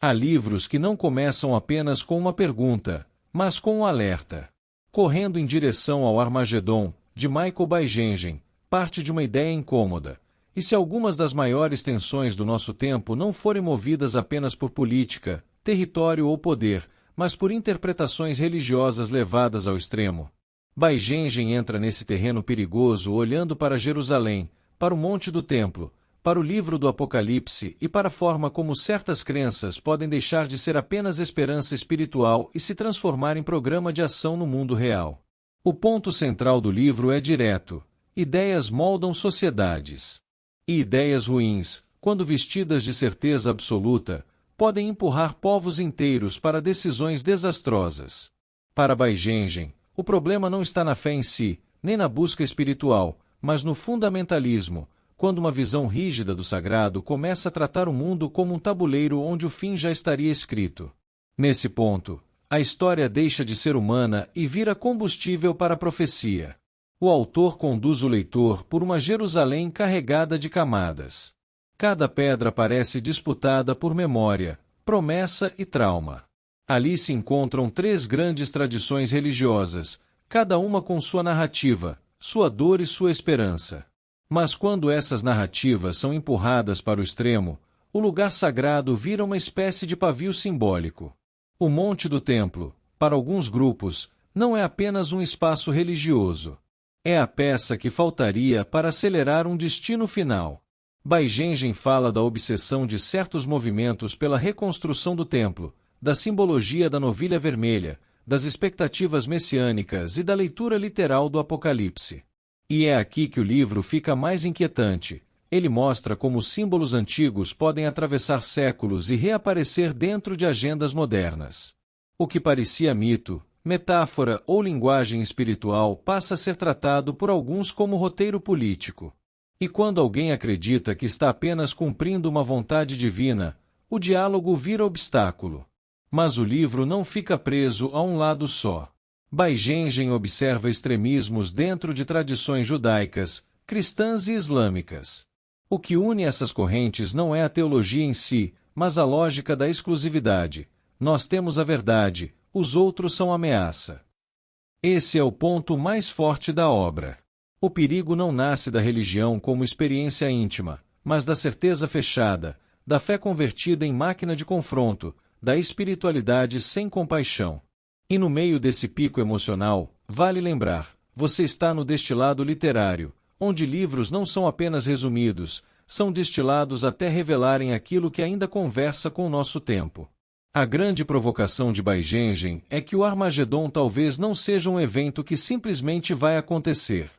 Há livros que não começam apenas com uma pergunta, mas com um alerta. Correndo em direção ao Armagedon, de Michael Baijängen, parte de uma ideia incômoda. E se algumas das maiores tensões do nosso tempo não forem movidas apenas por política, território ou poder, mas por interpretações religiosas levadas ao extremo? Baijängen entra nesse terreno perigoso olhando para Jerusalém, para o Monte do Templo, para o livro do Apocalipse e para a forma como certas crenças podem deixar de ser apenas esperança espiritual e se transformar em programa de ação no mundo real. O ponto central do livro é direto: ideias moldam sociedades. E ideias ruins, quando vestidas de certeza absoluta, podem empurrar povos inteiros para decisões desastrosas. Para Baijängen, o problema não está na fé em si, nem na busca espiritual, mas no fundamentalismo, quando uma visão rígida do sagrado começa a tratar o mundo como um tabuleiro onde o fim já estaria escrito. Nesse ponto, a história deixa de ser humana e vira combustível para a profecia. O autor conduz o leitor por uma Jerusalém carregada de camadas. Cada pedra parece disputada por memória, promessa e trauma. Ali se encontram três grandes tradições religiosas, cada uma com sua narrativa, sua dor e sua esperança. Mas quando essas narrativas são empurradas para o extremo, o lugar sagrado vira uma espécie de pavio simbólico. O Monte do Templo, para alguns grupos, não é apenas um espaço religioso. É a peça que faltaria para acelerar um destino final. Baijängen fala da obsessão de certos movimentos pela reconstrução do templo, da simbologia da novilha vermelha, das expectativas messiânicas e da leitura literal do Apocalipse. E é aqui que o livro fica mais inquietante. Ele mostra como símbolos antigos podem atravessar séculos e reaparecer dentro de agendas modernas. O que parecia mito, metáfora ou linguagem espiritual passa a ser tratado por alguns como roteiro político. E quando alguém acredita que está apenas cumprindo uma vontade divina, o diálogo vira obstáculo. Mas o livro não fica preso a um lado só. Baijängen observa extremismos dentro de tradições judaicas, cristãs e islâmicas. O que une essas correntes não é a teologia em si, mas a lógica da exclusividade. Nós temos a verdade, os outros são ameaça. Esse é o ponto mais forte da obra. O perigo não nasce da religião como experiência íntima, mas da certeza fechada, da fé convertida em máquina de confronto, da espiritualidade sem compaixão. E no meio desse pico emocional, vale lembrar, você está no destilado literário, onde livros não são apenas resumidos, são destilados até revelarem aquilo que ainda conversa com o nosso tempo. A grande provocação de Baijängen é que o Armagedon talvez não seja um evento que simplesmente vai acontecer.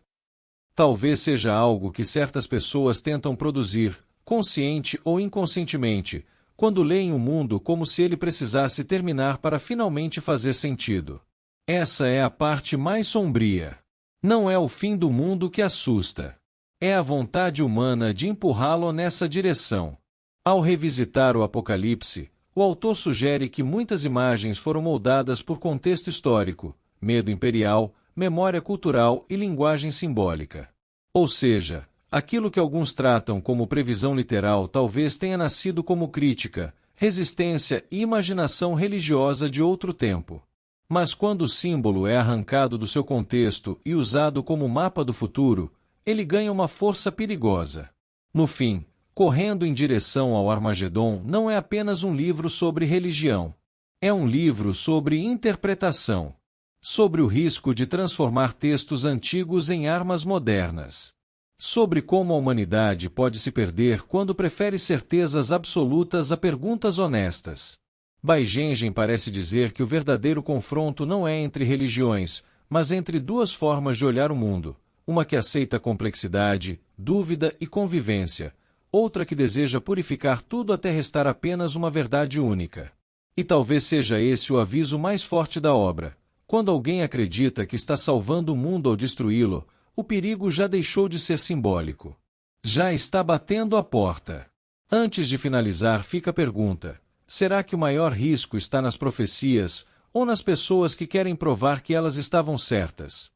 Talvez seja algo que certas pessoas tentam produzir, consciente ou inconscientemente, quando leem o mundo como se ele precisasse terminar para finalmente fazer sentido. Essa é a parte mais sombria. Não é o fim do mundo que assusta. É a vontade humana de empurrá-lo nessa direção. Ao revisitar o Apocalipse, o autor sugere que muitas imagens foram moldadas por contexto histórico, medo imperial, memória cultural e linguagem simbólica. Ou seja, aquilo que alguns tratam como previsão literal talvez tenha nascido como crítica, resistência e imaginação religiosa de outro tempo. Mas quando o símbolo é arrancado do seu contexto e usado como mapa do futuro, ele ganha uma força perigosa. No fim, Correndo em Direção ao Armagedon não é apenas um livro sobre religião. É um livro sobre interpretação. Sobre o risco de transformar textos antigos em armas modernas. Sobre como a humanidade pode se perder quando prefere certezas absolutas a perguntas honestas. Baijängen parece dizer que o verdadeiro confronto não é entre religiões, mas entre duas formas de olhar o mundo, uma que aceita complexidade, dúvida e convivência, outra que deseja purificar tudo até restar apenas uma verdade única. E talvez seja esse o aviso mais forte da obra. Quando alguém acredita que está salvando o mundo ao destruí-lo, o perigo já deixou de ser simbólico. Já está batendo a porta. Antes de finalizar, fica a pergunta: será que o maior risco está nas profecias ou nas pessoas que querem provar que elas estavam certas?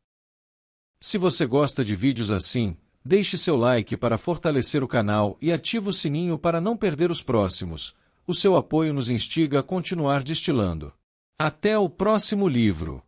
Se você gosta de vídeos assim, deixe seu like para fortalecer o canal e ative o sininho para não perder os próximos. o seu apoio nos instiga a continuar destilando. Até o próximo livro!